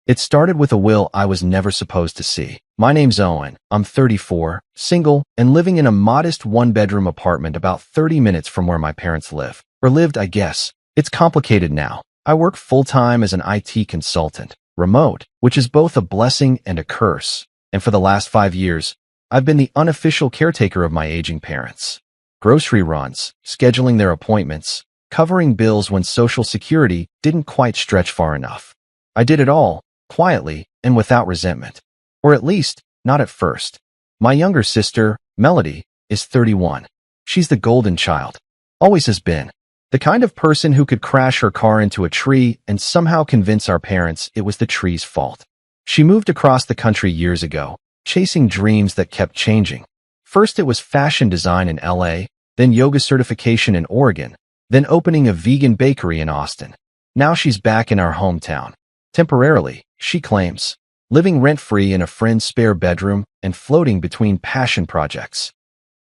It started with a will I was never supposed to see. My name's Owen. I'm 34, single, and living in a modest one-bedroom apartment about 30 minutes from where my parents live. Or lived, I guess. It's complicated now. I work full-time as an IT consultant, remote, which is both a blessing and a curse. And for the last 5 years, I've been the unofficial caretaker of my aging parents. Grocery runs, scheduling their appointments, covering bills when Social Security didn't quite stretch far enough. I did it all, quietly and without resentment. Or at least, not at first. My younger sister, Melody, is 31. She's the golden child. Always has been. The kind of person who could crash her car into a tree and somehow convince our parents it was the tree's fault. She moved across the country years ago, chasing dreams that kept changing. First it was fashion design in LA, then yoga certification in Oregon, then opening a vegan bakery in Austin. Now she's back in our hometown. Temporarily, she claims, living rent-free in a friend's spare bedroom and floating between passion projects.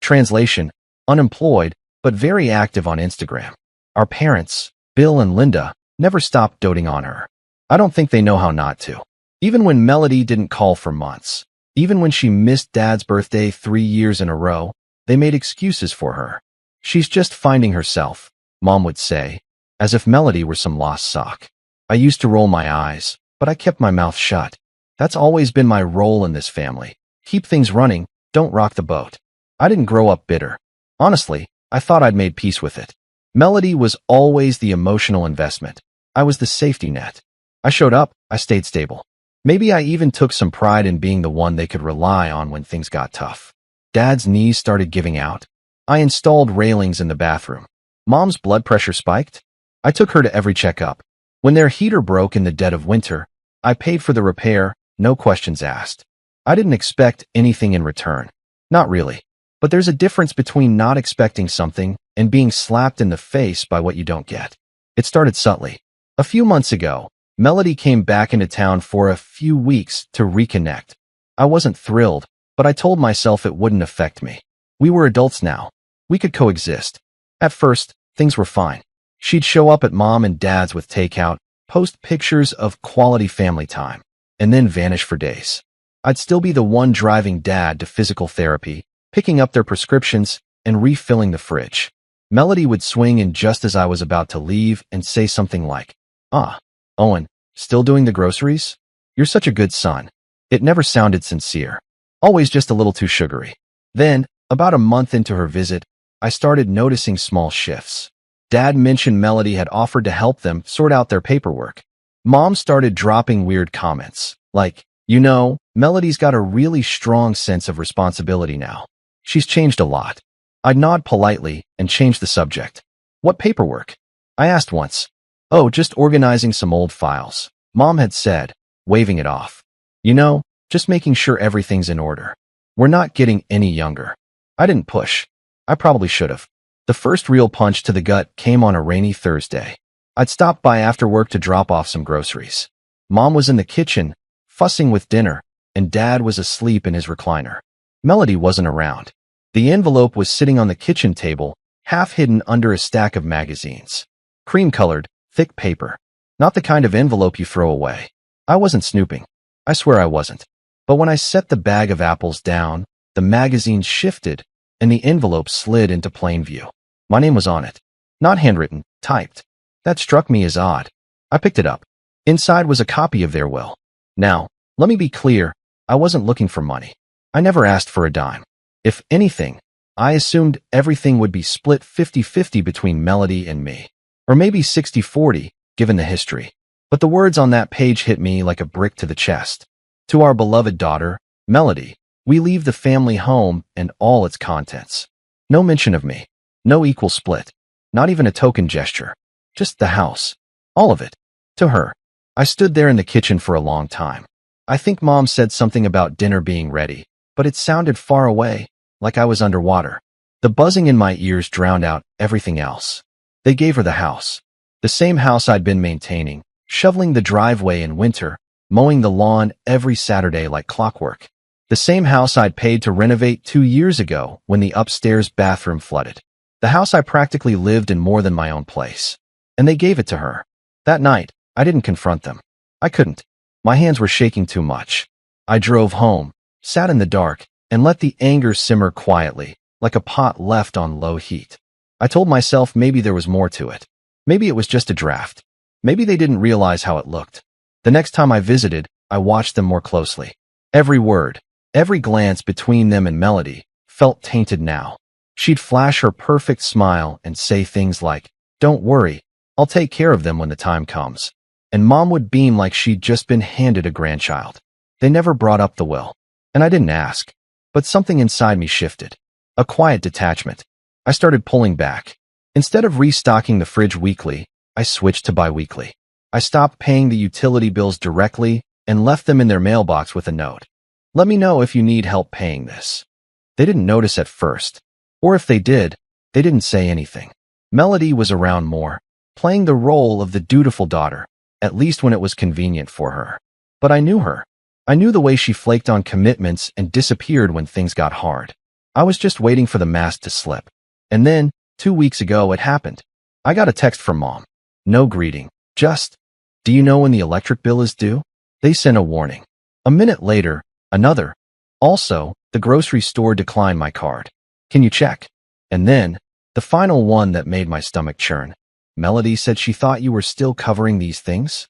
Translation: unemployed, but very active on Instagram. Our parents, Bill and Linda, never stopped doting on her. I don't think they know how not to. Even when Melody didn't call for months, even when she missed Dad's birthday 3 years in a row, they made excuses for her. She's just finding herself, Mom would say, as if Melody were some lost sock. I used to roll my eyes, but I kept my mouth shut. That's always been my role in this family. Keep things running, don't rock the boat. I didn't grow up bitter. Honestly, I thought I'd made peace with it. Melody was always the emotional investment. I was the safety net. I showed up, I stayed stable. Maybe I even took some pride in being the one they could rely on when things got tough. Dad's knees started giving out. I installed railings in the bathroom. Mom's blood pressure spiked. I took her to every checkup. When their heater broke in the dead of winter, I paid for the repair, no questions asked. I didn't expect anything in return. Not really. But there's a difference between not expecting something and being slapped in the face by what you don't get. It started subtly. A few months ago, Melody came back into town for a few weeks to reconnect. I wasn't thrilled, but I told myself it wouldn't affect me. We were adults now. We could coexist. At first, things were fine. She'd show up at Mom and Dad's with takeout, post pictures of quality family time, and then vanish for days. I'd still be the one driving Dad to physical therapy, picking up their prescriptions, and refilling the fridge. Melody would swing in just as I was about to leave and say something like, "Ah, Owen, still doing the groceries? You're such a good son." It never sounded sincere. Always just a little too sugary. Then, about a month into her visit, I started noticing small shifts. Dad mentioned Melody had offered to help them sort out their paperwork. Mom started dropping weird comments, like, Melody's got a really strong sense of responsibility now. She's changed a lot. I'd nod politely and change the subject. "What paperwork?" I asked once. "Oh, just organizing some old files," Mom had said, waving it off. Just making sure everything's in order. We're not getting any younger. I didn't push. I probably should have. The first real punch to the gut came on a rainy Thursday. I'd stopped by after work to drop off some groceries. Mom was in the kitchen, fussing with dinner, and Dad was asleep in his recliner. Melody wasn't around. The envelope was sitting on the kitchen table, half hidden under a stack of magazines. Cream-colored, thick paper. Not the kind of envelope you throw away. I wasn't snooping. I swear I wasn't. But when I set the bag of apples down, the magazines shifted, and the envelope slid into plain view. My name was on it. Not handwritten, typed. That struck me as odd. I picked it up. Inside was a copy of their will. Now, let me be clear, I wasn't looking for money. I never asked for a dime. If anything, I assumed everything would be split 50-50 between Melody and me. Or maybe 60-40, given the history. But the words on that page hit me like a brick to the chest. To our beloved daughter, Melody, we leave the family home and all its contents. No mention of me. No equal split. Not even a token gesture. Just the house. All of it. To her. I stood there in the kitchen for a long time. I think Mom said something about dinner being ready, but it sounded far away, like I was underwater. The buzzing in my ears drowned out everything else. They gave her the house. The same house I'd been maintaining, shoveling the driveway in winter, mowing the lawn every Saturday like clockwork. The same house I'd paid to renovate 2 years ago when the upstairs bathroom flooded. The house I practically lived in more than my own place. And they gave it to her. That night, I didn't confront them. I couldn't. My hands were shaking too much. I drove home, sat in the dark, and let the anger simmer quietly, like a pot left on low heat. I told myself maybe there was more to it. Maybe it was just a draft. Maybe they didn't realize how it looked. The next time I visited, I watched them more closely. Every word, every glance between them and Melody felt tainted now. She'd flash her perfect smile and say things like, "Don't worry, I'll take care of them when the time comes." And Mom would beam like she'd just been handed a grandchild. They never brought up the will, and I didn't ask. But something inside me shifted. A quiet detachment. I started pulling back. Instead of restocking the fridge weekly, I switched to bi-weekly. I stopped paying the utility bills directly and left them in their mailbox with a note. "Let me know if you need help paying this." They didn't notice at first. Or if they did, they didn't say anything. Melody was around more, playing the role of the dutiful daughter, at least when it was convenient for her. But I knew her. I knew the way she flaked on commitments and disappeared when things got hard. I was just waiting for the mask to slip. And then, 2 weeks ago, it happened. I got a text from Mom. No greeting. Just, "Do you know when the electric bill is due?" They sent a warning. A minute later, another. "Also, the grocery store declined my card. Can you check?" And then, the final one that made my stomach churn. "Melody said she thought you were still covering these things."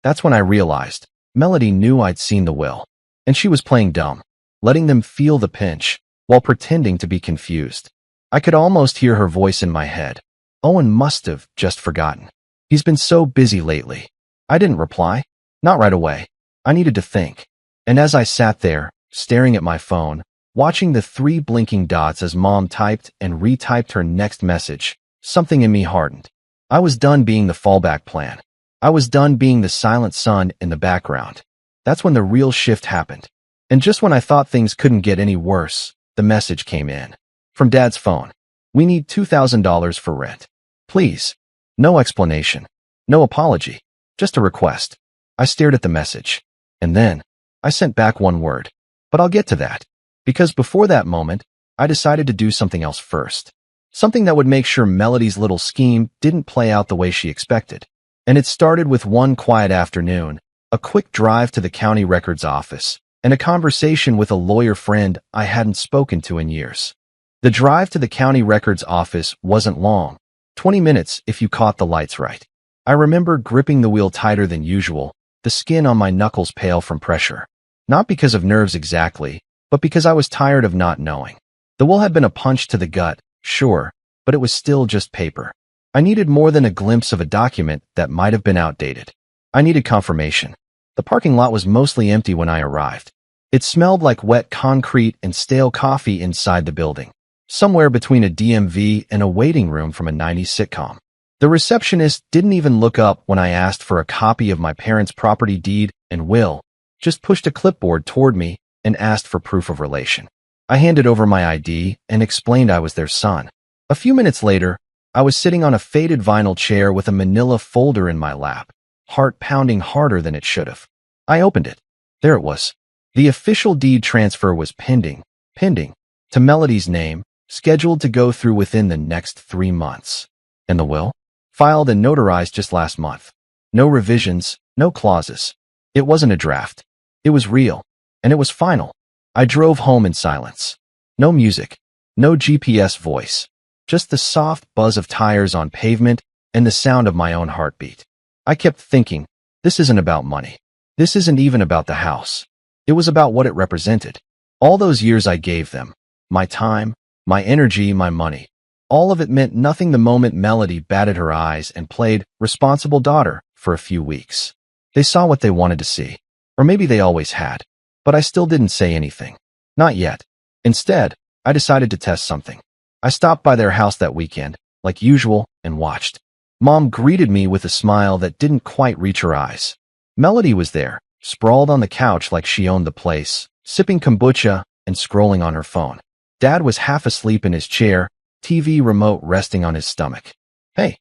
That's when I realized. Melody knew I'd seen the will, and she was playing dumb, letting them feel the pinch, while pretending to be confused. I could almost hear her voice in my head. Owen must have just forgotten. He's been so busy lately. I didn't reply. Not right away. I needed to think. And as I sat there, staring at my phone, watching the 3 blinking dots as Mom typed and retyped her next message, something in me hardened. I was done being the fallback plan. I was done being the silent son in the background. That's when the real shift happened. And just when I thought things couldn't get any worse, the message came in. From Dad's phone. "We need $2,000 for rent. Please." No explanation. No apology. Just a request. I stared at the message. And then, I sent back one word. But I'll get to that. Because before that moment, I decided to do something else first. Something that would make sure Melody's little scheme didn't play out the way she expected. And it started with one quiet afternoon, a quick drive to the county records office, and a conversation with a lawyer friend I hadn't spoken to in years. The drive to the county records office wasn't long, 20 minutes if you caught the lights right. I remember gripping the wheel tighter than usual, the skin on my knuckles pale from pressure. Not because of nerves exactly, but because I was tired of not knowing. The will had been a punch to the gut, sure, but it was still just paper. I needed more than a glimpse of a document that might have been outdated. I needed confirmation. The parking lot was mostly empty when I arrived. It smelled like wet concrete and stale coffee inside the building, somewhere between a DMV and a waiting room from a 90s sitcom. The receptionist didn't even look up when I asked for a copy of my parents' property deed and will, just pushed a clipboard toward me and asked for proof of relation. I handed over my ID and explained I was their son. A few minutes later, I was sitting on a faded vinyl chair with a manila folder in my lap, heart pounding harder than it should have. I opened it. There it was. The official deed transfer was pending, to Melody's name, scheduled to go through within the next 3 months. And the will? Filed and notarized just last month. No revisions, no clauses. It wasn't a draft. It was real. And it was final. I drove home in silence. No music. No GPS voice. Just the soft buzz of tires on pavement and the sound of my own heartbeat. I kept thinking, this isn't about money. This isn't even about the house. It was about what it represented. All those years I gave them. My time, my energy, my money. All of it meant nothing the moment Melody batted her eyes and played responsible daughter for a few weeks. They saw what they wanted to see. Or maybe they always had. But I still didn't say anything. Not yet. Instead, I decided to test something. I stopped by their house that weekend, like usual, and watched. Mom greeted me with a smile that didn't quite reach her eyes. Melody was there, sprawled on the couch like she owned the place, sipping kombucha and scrolling on her phone. Dad was half asleep in his chair, TV remote resting on his stomach. "Hey,"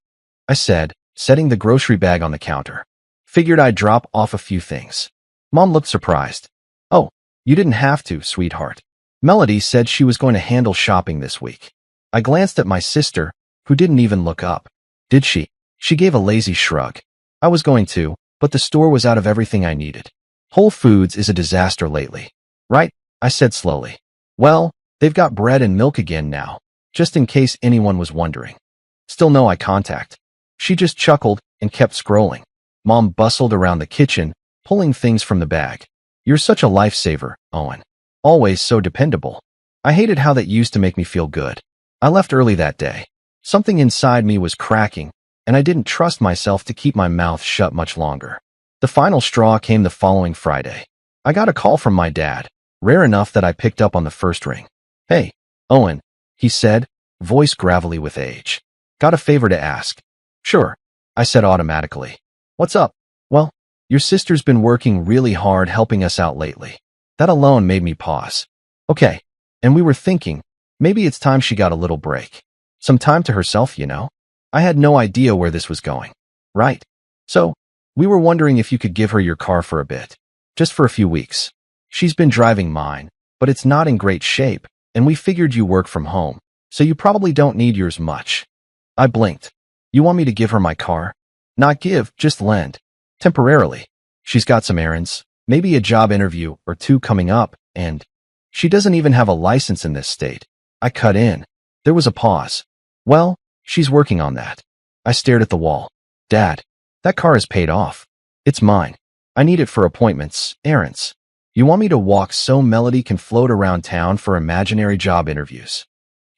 I said, setting the grocery bag on the counter. Figured I'd drop off a few things. Mom looked surprised. "Oh, you didn't have to, sweetheart. Melody said she was going to handle shopping this week." I glanced at my sister, who didn't even look up. "Did she?" She gave a lazy shrug. "I was going to, but the store was out of everything I needed." Whole Foods is a disaster lately. Right? I said slowly. Well, they've got bread and milk again now, just in case anyone was wondering. Still no eye contact. She just chuckled and kept scrolling. Mom bustled around the kitchen, pulling things from the bag. You're such a lifesaver, Owen. Always so dependable. I hated how that used to make me feel good. I left early that day. Something inside me was cracking, and I didn't trust myself to keep my mouth shut much longer. The final straw came the following Friday. I got a call from my dad, rare enough that I picked up on the first ring. Hey, Owen, he said, voice gravelly with age. Got a favor to ask. Sure, I said automatically. What's up? Well, your sister's been working really hard helping us out lately. That alone made me pause. Okay, and we were thinking, maybe it's time she got a little break. Some time to herself, you know? I had no idea where this was going. Right. So, we were wondering if you could give her your car for a bit. Just for a few weeks. She's been driving mine, but it's not in great shape, and we figured you work from home, so you probably don't need yours much. I blinked. You want me to give her my car? Not give, just lend. Temporarily. She's got some errands, maybe a job interview or two coming up, and she doesn't even have a license in this state. I cut in. There was a pause. Well, she's working on that. I stared at the wall. Dad, that car is paid off. It's mine. I need it for appointments, errands. You want me to walk so Melody can float around town for imaginary job interviews?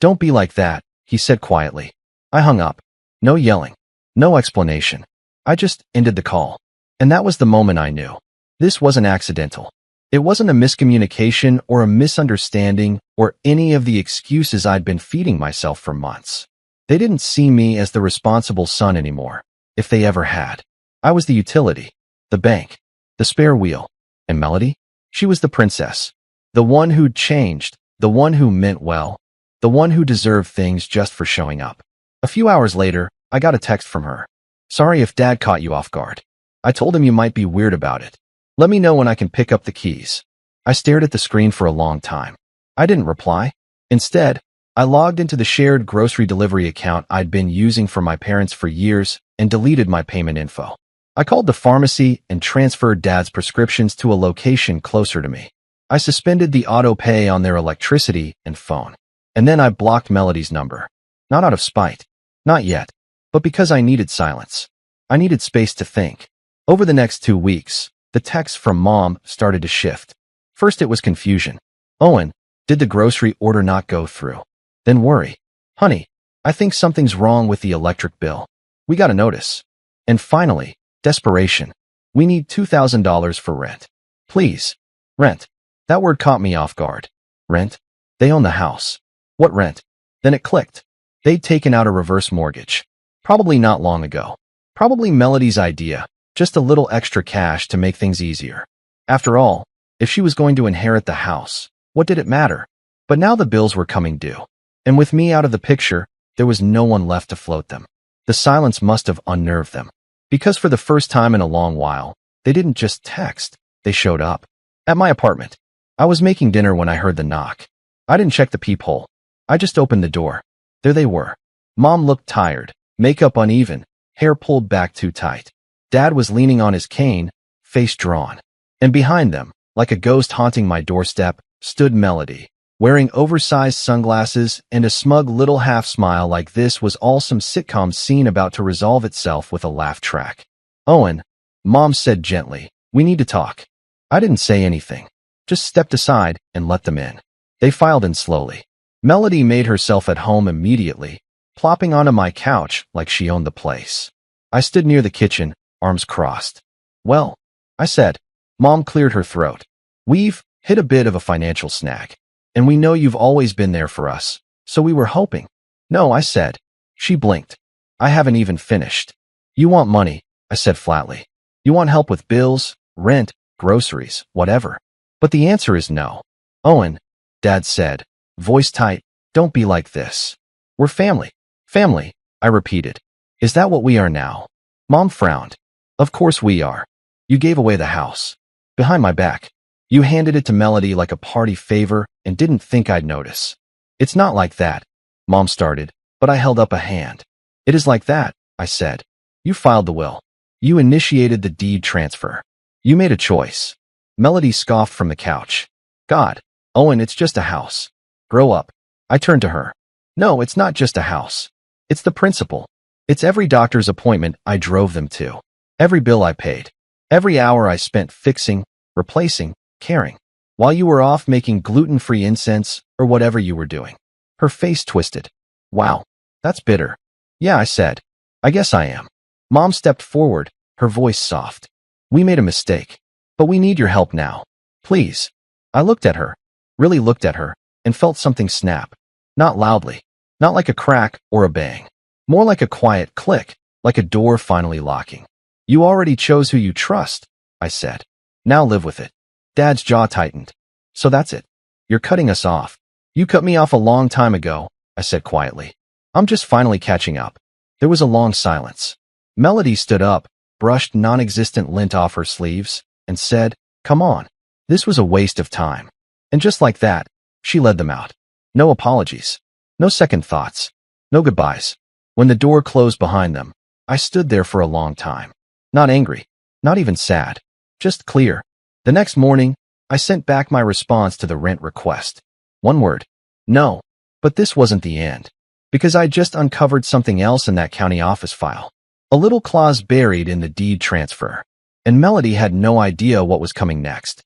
Don't be like that, he said quietly. I hung up. No yelling. No explanation. I just ended the call. And that was the moment I knew. This wasn't accidental. It wasn't a miscommunication or a misunderstanding or any of the excuses I'd been feeding myself for months. They didn't see me as the responsible son anymore, if they ever had. I was the utility, the bank, the spare wheel. And Melody? She was the princess. The one who'd changed, the one who meant well, the one who deserved things just for showing up. A few hours later, I got a text from her. Sorry if Dad caught you off guard. I told him you might be weird about it. Let me know when I can pick up the keys. I stared at the screen for a long time. I didn't reply. Instead, I logged into the shared grocery delivery account I'd been using for my parents for years and deleted my payment info. I called the pharmacy and transferred Dad's prescriptions to a location closer to me. I suspended the auto pay on their electricity and phone. And then I blocked Melody's number. Not out of spite. Not yet. But because I needed silence. I needed space to think. Over the next 2 weeks, the texts from Mom started to shift. First it was confusion. Owen, did the grocery order not go through? Then worry. Honey, I think something's wrong with the electric bill. We got a notice. And finally, desperation. We need $2,000 for rent. Please. Rent. That word caught me off guard. Rent? They own the house. What rent? Then it clicked. They'd taken out a reverse mortgage. Probably not long ago. Probably Melody's idea. Just a little extra cash to make things easier. After all, if she was going to inherit the house, what did it matter? But now the bills were coming due. And with me out of the picture, there was no one left to float them. The silence must have unnerved them. Because for the first time in a long while, they didn't just text, they showed up. At my apartment. I was making dinner when I heard the knock. I didn't check the peephole. I just opened the door. There they were. Mom looked tired, makeup uneven, hair pulled back too tight. Dad was leaning on his cane, face drawn. And behind them, like a ghost haunting my doorstep, stood Melody, wearing oversized sunglasses and a smug little half-smile like this was all some sitcom scene about to resolve itself with a laugh track. Owen, Mom said gently, we need to talk. I didn't say anything. Just stepped aside and let them in. They filed in slowly. Melody made herself at home immediately, plopping onto my couch like she owned the place. I stood near the kitchen, arms crossed. Well, I said. Mom cleared her throat. We've hit a bit of a financial snag. And we know you've always been there for us, so we were hoping. No, I said. She blinked. I haven't even finished. You want money, I said flatly. You want help with bills, rent, groceries, whatever. But the answer is no. Owen, Dad said, voice tight, don't be like this. We're family. Family, I repeated. Is that what we are now? Mom frowned. Of course we are. You gave away the house. Behind my back. You handed it to Melody like a party favor and didn't think I'd notice. It's not like that, Mom started, but I held up a hand. It is like that, I said. You filed the will. You initiated the deed transfer. You made a choice. Melody scoffed from the couch. God, Owen, it's just a house. Grow up. I turned to her. No, it's not just a house. It's the principle. It's every doctor's appointment I drove them to. Every bill I paid. Every hour I spent fixing, replacing, caring. While you were off making gluten-free incense or whatever you were doing. Her face twisted. Wow, that's bitter. Yeah, I said. I guess I am. Mom stepped forward, her voice soft. We made a mistake. But we need your help now. Please. I looked at her, really looked at her, and felt something snap. Not loudly. Not like a crack or a bang. More like a quiet click, like a door finally locking. You already chose who you trust, I said. Now live with it. Dad's jaw tightened. So that's it. You're cutting us off. You cut me off a long time ago, I said quietly. I'm just finally catching up. There was a long silence. Melody stood up, brushed non-existent lint off her sleeves, and said, Come on. This was a waste of time. And just like that, she led them out. No apologies. No second thoughts. No goodbyes. When the door closed behind them, I stood there for a long time. Not angry. Not even sad. Just clear. The next morning, I sent back my response to the rent request. One word. No. But this wasn't the end. Because I just uncovered something else in that county office file. A little clause buried in the deed transfer. And Melody had no idea what was coming next.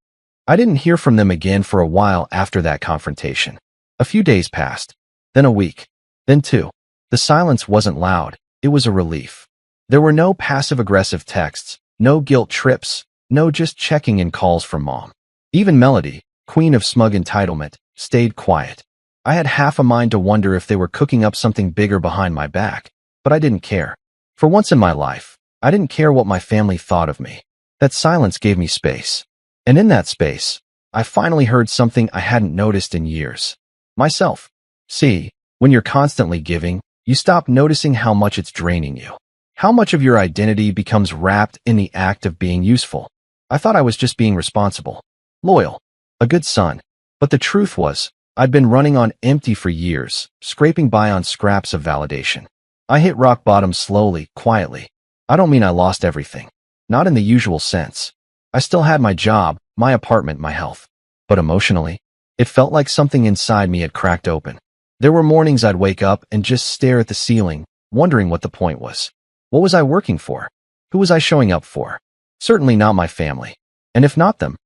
I didn't hear from them again for a while after that confrontation. A few days passed. Then a week. Then two. The silence wasn't loud. It was a relief. There were no passive-aggressive texts, no guilt trips, no just checking in calls from Mom. Even Melody, queen of smug entitlement, stayed quiet. I had half a mind to wonder if they were cooking up something bigger behind my back, but I didn't care. For once in my life, I didn't care what my family thought of me. That silence gave me space. And in that space, I finally heard something I hadn't noticed in years. Myself. See, when you're constantly giving, you stop noticing how much it's draining you. How much of your identity becomes wrapped in the act of being useful. I thought I was just being responsible, loyal, a good son. But the truth was, I'd been running on empty for years, scraping by on scraps of validation. I hit rock bottom slowly, quietly. I don't mean I lost everything. Not in the usual sense. I still had my job, my apartment, my health. But emotionally, it felt like something inside me had cracked open. There were mornings I'd wake up and just stare at the ceiling, wondering what the point was. What was I working for? Who was I showing up for? Certainly not my family. And if not them,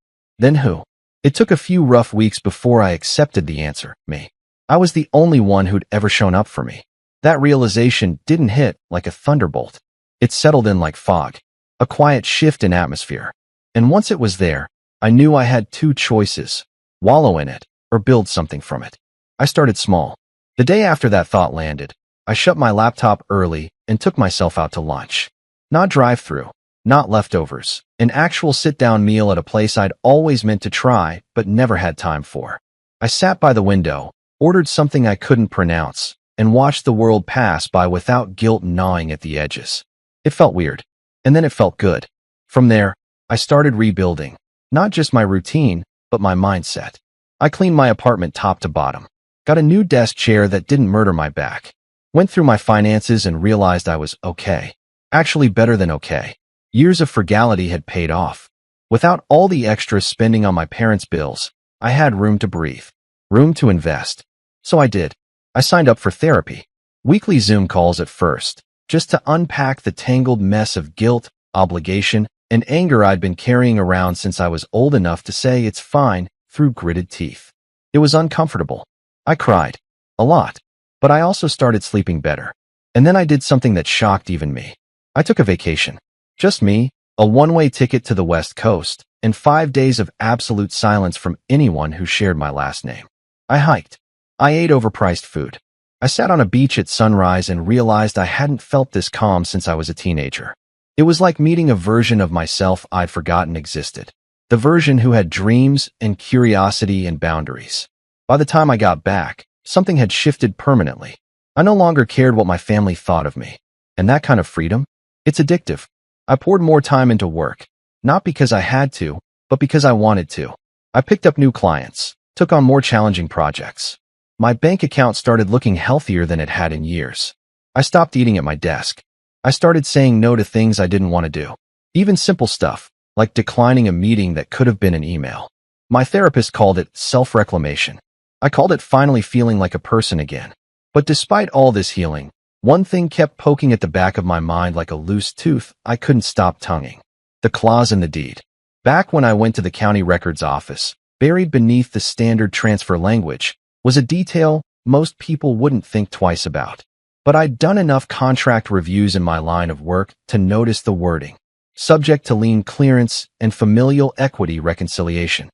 then who? It took a few rough weeks before I accepted the answer, me. I was the only one who'd ever shown up for me. That realization didn't hit like a thunderbolt. It settled in like fog, a quiet shift in atmosphere. And once it was there, I knew I had two choices, wallow in it or build something from it. I started small. The day after that thought landed, I shut my laptop early and took myself out to lunch. Not drive-through, not leftovers, an actual sit-down meal at a place I'd always meant to try but never had time for. I sat by the window, ordered something I couldn't pronounce, and watched the world pass by without guilt gnawing at the edges. It felt weird, and then it felt good. From there, I started rebuilding, not just my routine, but my mindset. I cleaned my apartment top to bottom, got a new desk chair that didn't murder my back, went through my finances and realized I was okay. Actually better than okay. Years of frugality had paid off. Without all the extra spending on my parents' bills, I had room to breathe, room to invest. So I did. I signed up for therapy. Weekly Zoom calls at first, just to unpack the tangled mess of guilt, obligation, and anger I'd been carrying around since I was old enough to say it's fine through gritted teeth. It was uncomfortable. I cried. A lot. But I also started sleeping better. And then I did something that shocked even me. I took a vacation. Just me, a one-way ticket to the West Coast, and 5 days of absolute silence from anyone who shared my last name. I hiked. I ate overpriced food. I sat on a beach at sunrise and realized I hadn't felt this calm since I was a teenager. It was like meeting a version of myself I'd forgotten existed. The version who had dreams and curiosity and boundaries. By the time I got back, something had shifted permanently. I no longer cared what my family thought of me. And that kind of freedom? It's addictive. I poured more time into work, not because I had to, but because I wanted to. I picked up new clients, took on more challenging projects. My bank account started looking healthier than it had in years. I stopped eating at my desk. I started saying no to things I didn't want to do. Even simple stuff, like declining a meeting that could have been an email. My therapist called it self-reclamation. I called it finally feeling like a person again. But despite all this healing, one thing kept poking at the back of my mind like a loose tooth I couldn't stop tonguing. The clause in the deed. Back when I went to the county records office, buried beneath the standard transfer language, was a detail most people wouldn't think twice about. But I'd done enough contract reviews in my line of work to notice the wording. Subject to lien clearance and familial equity reconciliation.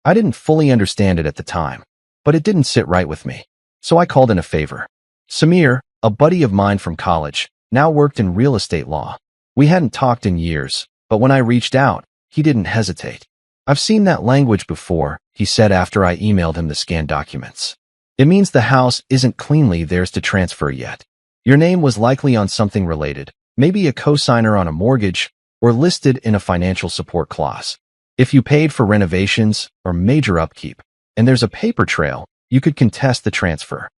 I didn't fully understand it at the time, but it didn't sit right with me. So I called in a favor. Samir, a buddy of mine from college, now worked in real estate law. We hadn't talked in years, but when I reached out, he didn't hesitate. I've seen that language before, he said after I emailed him the scanned documents. It means the house isn't cleanly theirs to transfer yet. Your name was likely on something related, maybe a co-signer on a mortgage, or listed in a financial support clause. If you paid for renovations or major upkeep, and there's a paper trail, you could contest the transfer.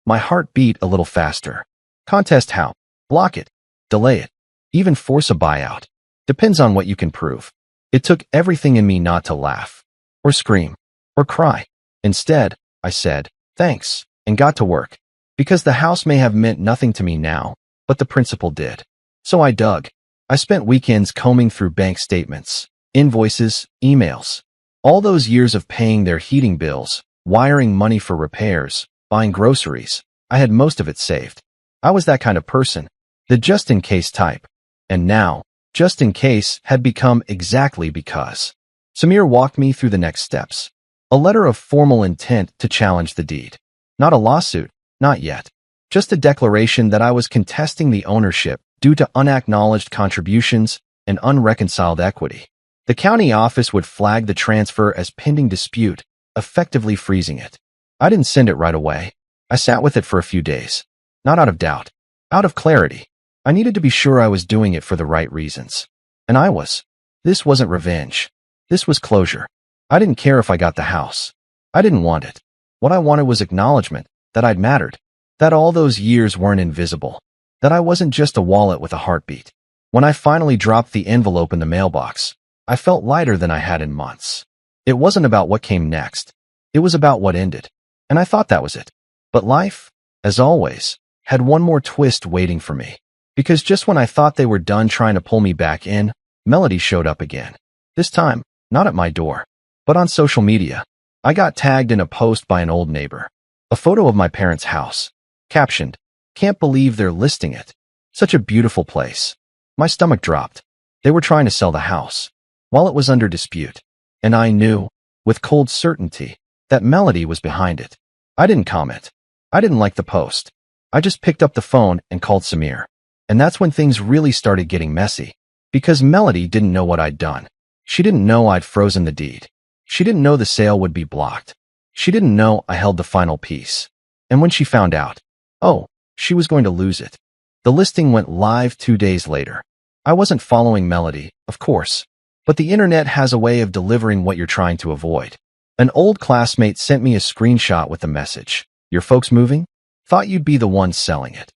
My heart beat a little faster. Contest how? Block it, delay it, even force a buyout. Depends on what you can prove. It took everything in me not to laugh, or scream, or cry. Instead, I said, thanks, and got to work. Because the house may have meant nothing to me now, but the principle did. So I dug. I spent weekends combing through bank statements, invoices, emails. All those years of paying their heating bills, wiring money for repairs, buying groceries, I had most of it saved. I was that kind of person, the just-in-case type. And now, just in case had become exactly because. Samir walked me through the next steps. A letter of formal intent to challenge the deed. Not a lawsuit, not yet. Just a declaration that I was contesting the ownership due to unacknowledged contributions and unreconciled equity. The county office would flag the transfer as pending dispute, effectively freezing it. I didn't send it right away. I sat with it for a few days. Not out of doubt, out of clarity. I needed to be sure I was doing it for the right reasons. And I was. This wasn't revenge. This was closure. I didn't care if I got the house. I didn't want it. What I wanted was acknowledgement that I'd mattered, that all those years weren't invisible, that I wasn't just a wallet with a heartbeat. When I finally dropped the envelope in the mailbox, I felt lighter than I had in months. It wasn't about what came next. It was about what ended. And I thought that was it. But life, as always, had one more twist waiting for me. Because just when I thought they were done trying to pull me back in, Melody showed up again. This time, not at my door, but on social media. I got tagged in a post by an old neighbor. A photo of my parents' house. Captioned, "Can't believe they're listing it. Such a beautiful place." My stomach dropped. They were trying to sell the house, while it was under dispute. And I knew, with cold certainty, that Melody was behind it. I didn't comment. I didn't like the post. I just picked up the phone and called Samir. And that's when things really started getting messy. Because Melody didn't know what I'd done. She didn't know I'd frozen the deed. She didn't know the sale would be blocked. She didn't know I held the final piece. And when she found out, oh, she was going to lose it. The listing went live 2 days later. I wasn't following Melody, of course. But the internet has a way of delivering what you're trying to avoid. An old classmate sent me a screenshot with the message, "Your folks moving? Thought you'd be the one selling it."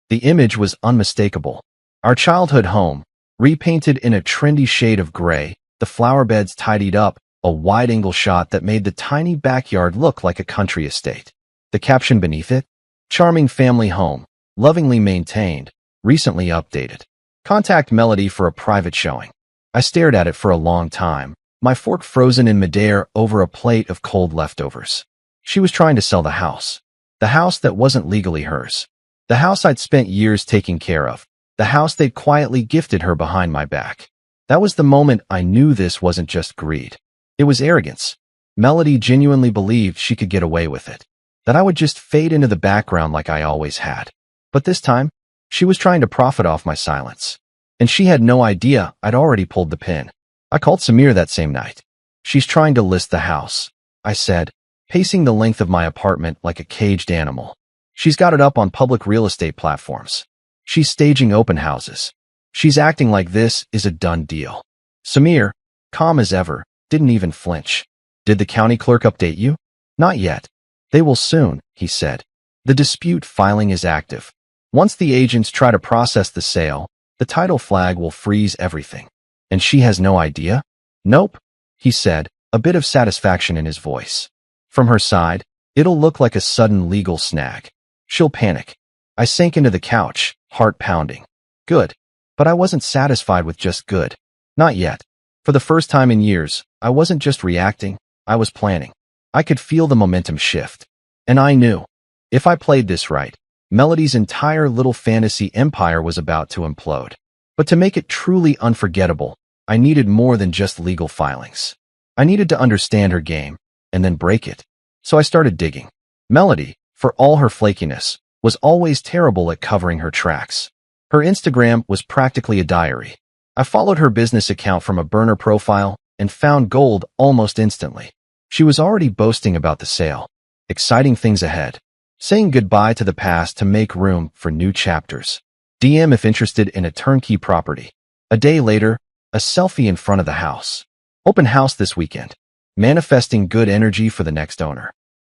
The image was unmistakable. Our childhood home, repainted in a trendy shade of gray, the flower beds tidied up, a wide-angle shot that made the tiny backyard look like a country estate. The caption beneath it? Charming family home, lovingly maintained, recently updated. Contact Melody for a private showing. I stared at it for a long time, my fork frozen in midair over a plate of cold leftovers. She was trying to sell the house. The house that wasn't legally hers. The house I'd spent years taking care of. The house they'd quietly gifted her behind my back. That was the moment I knew this wasn't just greed. It was arrogance. Melody genuinely believed she could get away with it. That I would just fade into the background like I always had. But this time, she was trying to profit off my silence. And she had no idea I'd already pulled the pin. I called Samir that same night. "She's trying to list the house," I said, pacing the length of my apartment like a caged animal. "She's got it up on public real estate platforms. She's staging open houses. She's acting like this is a done deal." Samir, calm as ever, didn't even flinch. "Did the county clerk update you?" "Not yet. They will soon," he said. "The dispute filing is active. Once the agents try to process the sale, the title flag will freeze everything." "And she has no idea?" Nope, he said, a bit of satisfaction in his voice. From her side, it'll look like a sudden legal snag. She'll panic. I sank into the couch, heart pounding. Good. But I wasn't satisfied with just good. Not yet. For the first time in years, I wasn't just reacting, I was planning. I could feel the momentum shift. And I knew, if I played this right, Melody's entire little fantasy empire was about to implode. But to make it truly unforgettable, I needed more than just legal filings. I needed to understand her game, and then break it. So I started digging. Melody, for all her flakiness, was always terrible at covering her tracks. Her Instagram was practically a diary. I followed her business account from a burner profile and found gold almost instantly. She was already boasting about the sale, exciting things ahead, saying goodbye to the past to make room for new chapters. DM if interested in a turnkey property. A day later, a selfie in front of the house. Open house this weekend. Manifesting good energy for the next owner.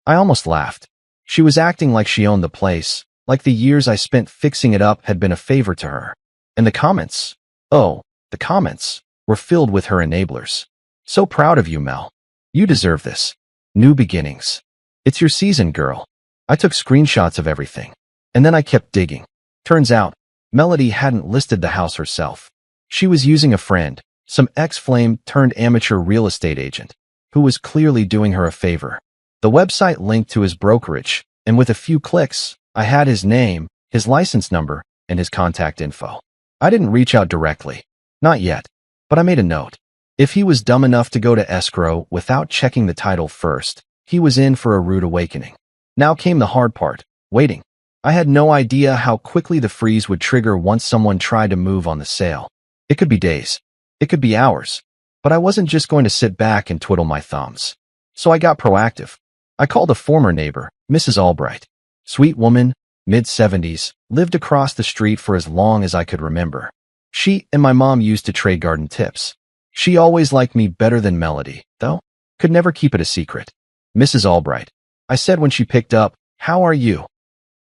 I almost laughed. She was acting like she owned the place, like the years I spent fixing it up had been a favor to her. And the comments, the comments, were filled with her enablers. So proud of you, Mel. You deserve this. New beginnings. It's your season, girl. I took screenshots of everything. And then I kept digging. Turns out, Melody hadn't listed the house herself. She was using a friend, some ex-flame turned amateur real estate agent, who was clearly doing her a favor. The website linked to his brokerage, and with a few clicks, I had his name, his license number, and his contact info. I didn't reach out directly. Not yet. But I made a note. If he was dumb enough to go to escrow without checking the title first, he was in for a rude awakening. Now came the hard part, waiting. I had no idea how quickly the freeze would trigger once someone tried to move on the sale. It could be days. It could be hours. But I wasn't just going to sit back and twiddle my thumbs. So I got proactive. I called a former neighbor, Mrs. Albright. Sweet woman, mid-70s, lived across the street for as long as I could remember. She and my mom used to trade garden tips. She always liked me better than Melody, though. Could never keep it a secret. Mrs. Albright. I said when she picked up, "How are you?"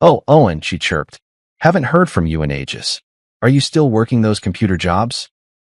"Oh, Owen," she chirped. "Haven't heard from you in ages. Are you still working those computer jobs?"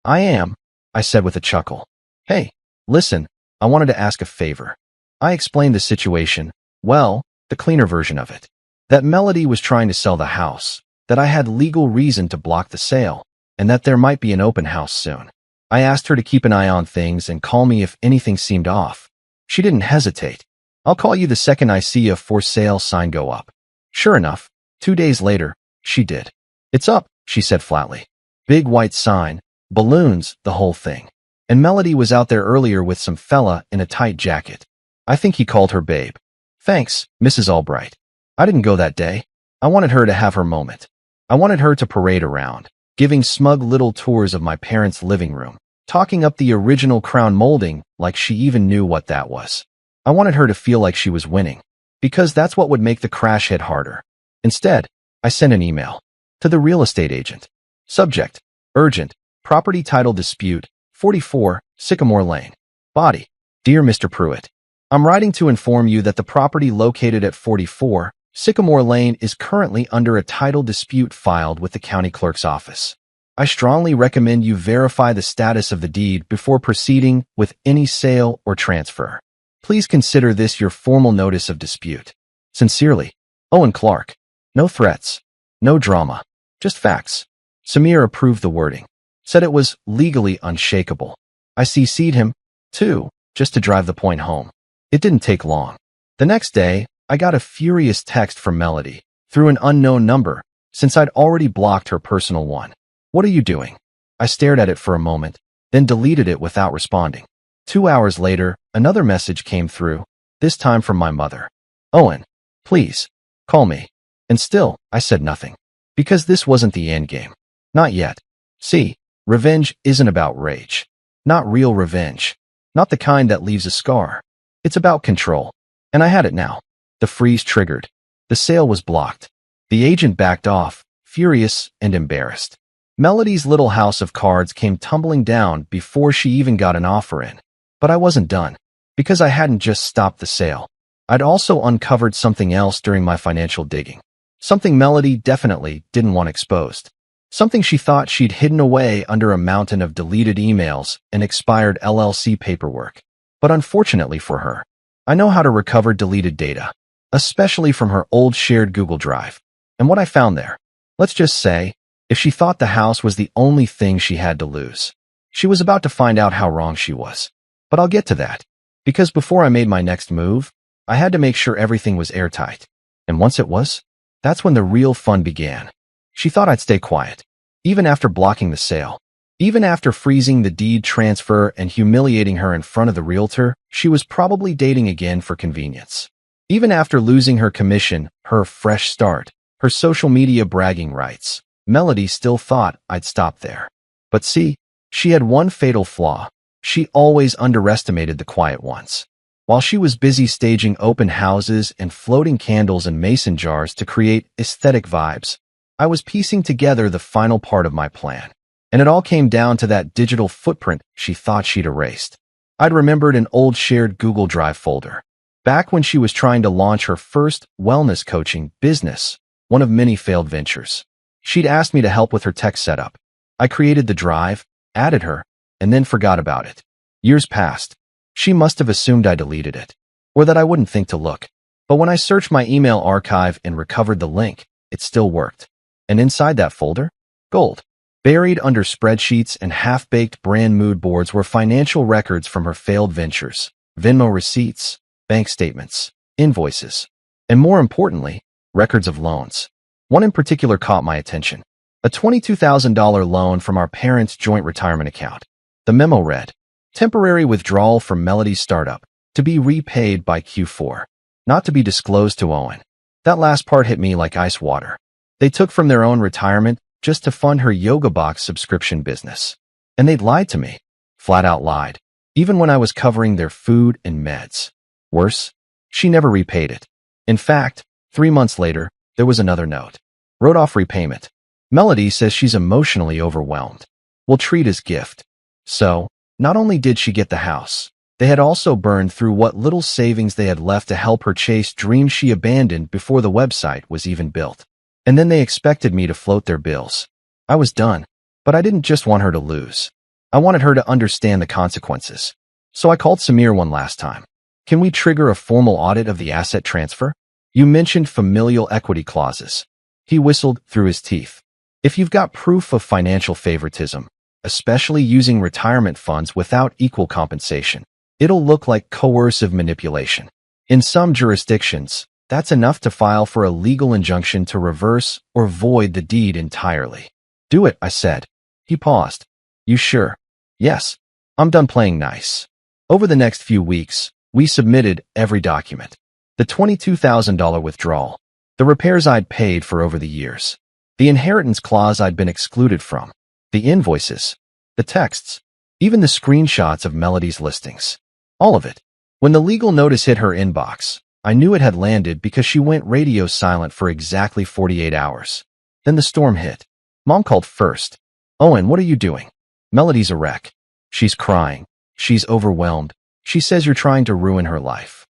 "I am," I said with a chuckle. "Hey, listen, I wanted to ask a favor." I explained the situation, well, the cleaner version of it. That Melody was trying to sell the house, that I had legal reason to block the sale, and that there might be an open house soon. I asked her to keep an eye on things and call me if anything seemed off. She didn't hesitate. "I'll call you the second I see a for sale sign go up." Sure enough, 2 days later, she did. "It's up," she said flatly. Big white sign, balloons, the whole thing. And Melody was out there earlier with some fella in a tight jacket. I think he called her babe. "Thanks, Mrs. Albright." I didn't go that day. I wanted her to have her moment. I wanted her to parade around, giving smug little tours of my parents' living room, talking up the original crown molding like she even knew what that was. I wanted her to feel like she was winning, because that's what would make the crash hit harder. Instead, I sent an email to the real estate agent. Subject: Urgent, Property Title Dispute, 44, Sycamore Lane. Body: Dear Mr. Pruitt, I'm writing to inform you that the property located at 44, Sycamore Lane is currently under a title dispute filed with the county clerk's office. I strongly recommend you verify the status of the deed before proceeding with any sale or transfer. Please consider this your formal notice of dispute. Sincerely, Owen Clark. No threats. No drama. Just facts. Samir approved the wording. Said it was legally unshakable. I CC'd him, too, just to drive the point home. It didn't take long. The next day, I got a furious text from Melody, through an unknown number, since I'd already blocked her personal one. "What are you doing?" I stared at it for a moment, then deleted it without responding. 2 hours later, another message came through, this time from my mother. "Owen, please, call me." And still, I said nothing. Because this wasn't the endgame. Not yet. See, revenge isn't about rage. Not real revenge. Not the kind that leaves a scar. It's about control. And I had it now. The freeze triggered. The sale was blocked. The agent backed off, furious and embarrassed. Melody's little house of cards came tumbling down before she even got an offer in. But I wasn't done. Because I hadn't just stopped the sale. I'd also uncovered something else during my financial digging. Something Melody definitely didn't want exposed. something she thought she'd hidden away under a mountain of deleted emails and expired LLC paperwork. But unfortunately for her, I know how to recover deleted data, especially from her old shared Google Drive. And what I found there, let's just say, if she thought the house was the only thing she had to lose, she was about to find out how wrong she was. But I'll get to that, because before I made my next move, I had to make sure everything was airtight. And once it was, that's when the real fun began. She thought I'd stay quiet, even after blocking the sale. Even after freezing the deed transfer and humiliating her in front of the realtor, she was probably dating again for convenience. Even after losing her commission, her fresh start, her social media bragging rights, Melody still thought I'd stop there. But see, she had one fatal flaw. She always underestimated the quiet ones. While she was busy staging open houses and floating candles in mason jars to create aesthetic vibes, I was piecing together the final part of my plan. And it all came down to that digital footprint she thought she'd erased. I'd remembered an old shared Google Drive folder. Back when she was trying to launch her first wellness coaching business, one of many failed ventures. She'd asked me to help with her tech setup. I created the drive, added her, and then forgot about it. Years passed. She must have assumed I deleted it, or that I wouldn't think to look. But when I searched my email archive and recovered the link, it still worked. And inside that folder, gold. Buried under spreadsheets and half-baked brand mood boards were financial records from her failed ventures, Venmo receipts, bank statements, invoices, and more importantly, records of loans. One in particular caught my attention. A $22,000 loan from our parents' joint retirement account. The memo read, temporary withdrawal from Melody's startup, to be repaid by Q4, not to be disclosed to Owen. That last part hit me like ice water. They took from their own retirement just to fund her yoga box subscription business. And they'd lied to me. Flat out lied. Even when I was covering their food and meds. Worse, she never repaid it. In fact, 3 months later, there was another note. Wrote off repayment. Melody says she's emotionally overwhelmed. Will treat as gift. So, not only did she get the house, they had also burned through what little savings they had left to help her chase dreams she abandoned before the website was even built. And then they expected me to float their bills. I was done, but I didn't just want her to lose. I wanted her to understand the consequences. So I called Samir one last time. Can we trigger a formal audit of the asset transfer? You mentioned familial equity clauses. He whistled through his teeth. If you've got proof of financial favoritism, especially using retirement funds without equal compensation, it'll look like coercive manipulation. In some jurisdictions, that's enough to file for a legal injunction to reverse or void the deed entirely. Do it, I said. He paused. You sure? Yes. I'm done playing nice. Over the next few weeks, we submitted every document. The $22,000 withdrawal, the repairs I'd paid for over the years, the inheritance clause I'd been excluded from, the invoices, the texts, even the screenshots of Melody's listings. All of it. When the legal notice hit her inbox, I knew it had landed because she went radio silent for exactly 48 hours. Then the storm hit. Mom called first. Owen, what are you doing? Melody's a wreck. She's crying. She's overwhelmed. She says you're trying to ruin her life.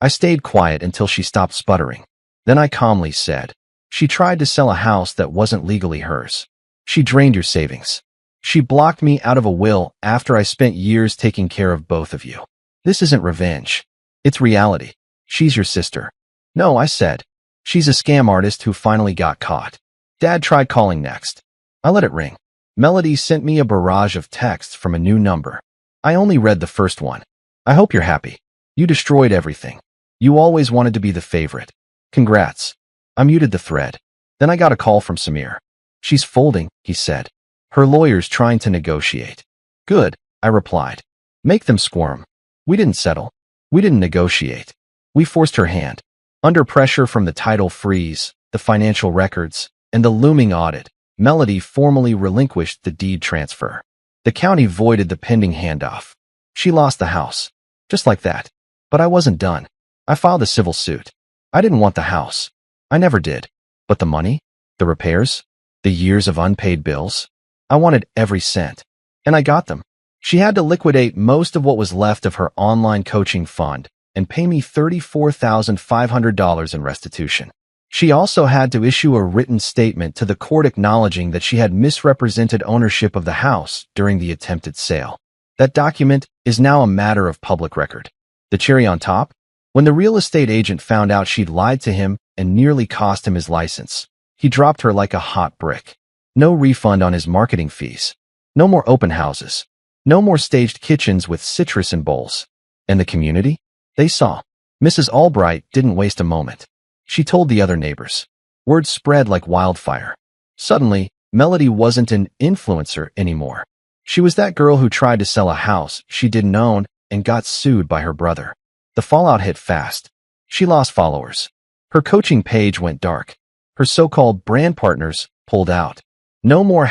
I stayed quiet until she stopped sputtering. Then I calmly said, she tried to sell a house that wasn't legally hers. She drained your savings. She blocked me out of a will after I spent years taking care of both of you. This isn't revenge. It's reality. She's your sister. No, I said. She's a scam artist who finally got caught. Dad tried calling next. I let it ring. Melody sent me a barrage of texts from a new number. I only read the first one. I hope you're happy. You destroyed everything. You always wanted to be the favorite. Congrats. I muted the thread. Then I got a call from Samir. She's folding, he said. Her lawyer's trying to negotiate. Good, I replied. Make them squirm. We didn't settle. We didn't negotiate. We forced her hand. Under pressure from the title freeze, the financial records, and the looming audit, Melody formally relinquished the deed transfer. The county voided the pending handoff. She lost the house. Just like that. But I wasn't done. I filed a civil suit. I didn't want the house. I never did. But the money? The repairs? The years of unpaid bills? I wanted every cent. And I got them. She had to liquidate most of what was left of her online coaching fund and pay me $34,500 in restitution. She also had to issue a written statement to the court acknowledging that she had misrepresented ownership of the house during the attempted sale. That document is now a matter of public record. The cherry on top? When the real estate agent found out she'd lied to him and nearly cost him his license, he dropped her like a hot brick. No refund on his marketing fees. No more open houses. No more staged kitchens with citrus in bowls. And the community? They saw. Mrs. Albright didn't waste a moment. She told the other neighbors. Word spread like wildfire. Suddenly, Melody wasn't an influencer anymore. She was that girl who tried to sell a house she didn't own and got sued by her brother. The fallout hit fast. She lost followers. Her coaching page went dark. Her so-called brand partners pulled out. No more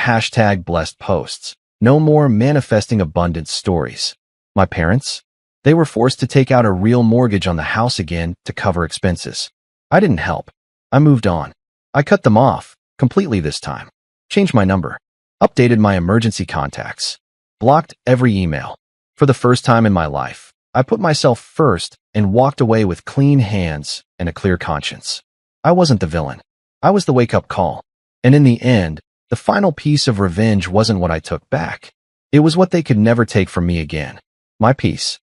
#blessed posts. No more manifesting abundance stories. My parents? They were forced to take out a real mortgage on the house again to cover expenses. I didn't help. I moved on. I cut them off, completely this time. Changed my number. Updated my emergency contacts. Blocked every email. For the first time in my life, I put myself first and walked away with clean hands and a clear conscience. I wasn't the villain. I was the wake-up call. And in the end, the final piece of revenge wasn't what I took back. It was what they could never take from me again. My peace.